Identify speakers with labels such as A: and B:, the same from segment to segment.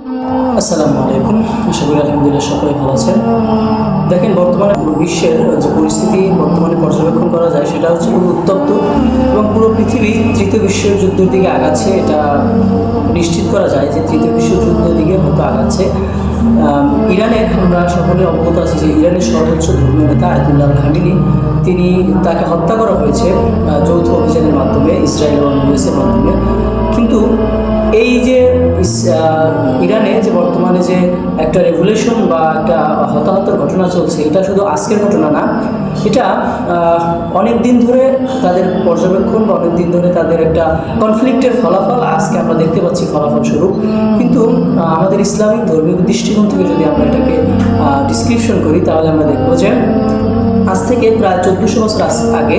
A: আসসালামু আলাইকুম। আশা করি আলহামদুলিল্লাহ সকলে ভালো আছেন। দেখেন, বর্তমানে পুরো বিশ্বের যে পরিস্থিতি বর্তমানে পর্যবেক্ষণ করা যায় সেটা হচ্ছে খুব উত্তপ্ত এবং পুরো পৃথিবী তৃতীয় বিশ্বযুদ্ধের দিকে আগাচ্ছে। এটা নিশ্চিত করা যায় যে তৃতীয় বিশ্বযুদ্ধের দিকে হয়তো আগাচ্ছে। ইরানের আমরা সকলে অবগত আছি যে ইরানের সর্বোচ্চ ধর্মীয় নেতা আয়াতুল্লাহ খামেনি তাকে হত্যা করা হয়েছে যৌথ অভিযানের মাধ্যমে, ইসরায়েল এবং ইউএসের মাধ্যমে। কিন্তু এই যে ইরানে যে বর্তমানে যে একটা রেভলিউশন বা একটা হতাহতের ঘটনা চলছে, এটা শুধু আজকের ঘটনা না, এটা অনেক দিন ধরে তাদের পর্যবেক্ষণ বা অনেক দিন ধরে তাদের একটা কনফ্লিক্টের ফলাফল আজকে আমরা দেখতে পাচ্ছি ফলাফল স্বরূপ। কিন্তু আমাদের ইসলামিক ধর্মীয় দৃষ্টিকোণ থেকে যদি আমরা এটাকে ডিসক্রিপশন করি, তাহলে আমরা দেখবো যে আজ থেকে প্রায় 1400 বছর আগে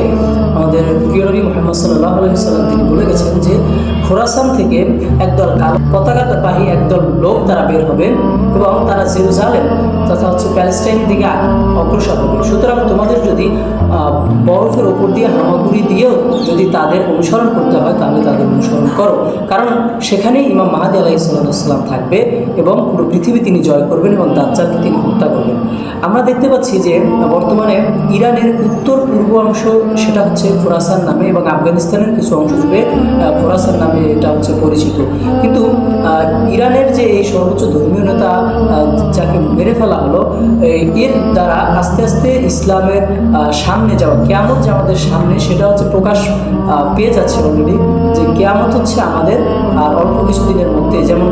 A: আমাদের প্রিয় নবী মুহাম্মদ সাল্লাল্লাহু আলাইহি ওয়াসাল্লাম তিনি বলে গেছেন যে খোরাসান থেকে একদল পতাকাবাহী একদল লোক তারা বের হবে এবং তারা জেরুজালেম তথা প্যালেস্টাইনের দিকে অগ্রসর হবে। সুতরাং তোমাদের যদি বরফের ওপর দিয়ে হামাগুড়ি দিয়েও যদি তাদের অনুসরণ করতে হয়, তাহলে তাদের অনুসরণ করো, কারণ সেখানেই ইমাম মাহদী আলাইহিস সালাম থাকবে এবং পুরো পৃথিবী তিনি জয় করবেন এবং দাজ্জালকে তিনি হত্যা করবেন। আমরা দেখতে পাচ্ছি যে বর্তমানে ইরানের উত্তর পূর্ব অংশ সেটা হচ্ছে খোরাসান নামে এবং আফগানিস্তানের কিছু অংশ জুড়ে খোরাসান নামে এটা হচ্ছে পরিচিত। কিন্তু ইরানের যে এই সর্বোচ্চ ধর্মীয় নেতা যাকে মেরে ফেলা হলো, এর দ্বারা আস্তে আস্তে ইসলামের সামনে যাওয়া কিয়ামত যে আমাদের সামনে সেটা হচ্ছে প্রকাশ পেয়ে যাচ্ছে অলরেডি, যে কিয়ামত হচ্ছে আমাদের আর অল্প কিছুদিনের মধ্যে। যেমন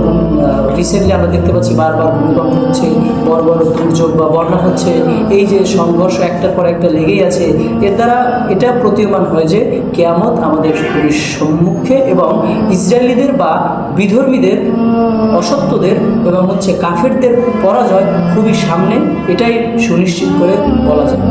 A: রিসেন্টলি আমরা দেখতে পাচ্ছি বারবার ভূমিকম্প হচ্ছে, বড় বড় দুর্যোগ বা বন্যা হচ্ছে, এই যে সংঘর্ষ একটার পর একটা লেগেই আছে, এর দ্বারা এটা প্রতীয়মান হয় যে কিয়ামত আমাদের খুবই সম্মুখে এবং ইসরায়েলিদের বা বিধর্মীদের, অসত্যদের এবং কাফেরদের পরাজয় খুবই সামনে, এটাই সুনিশ্চিত করে বলা যায়।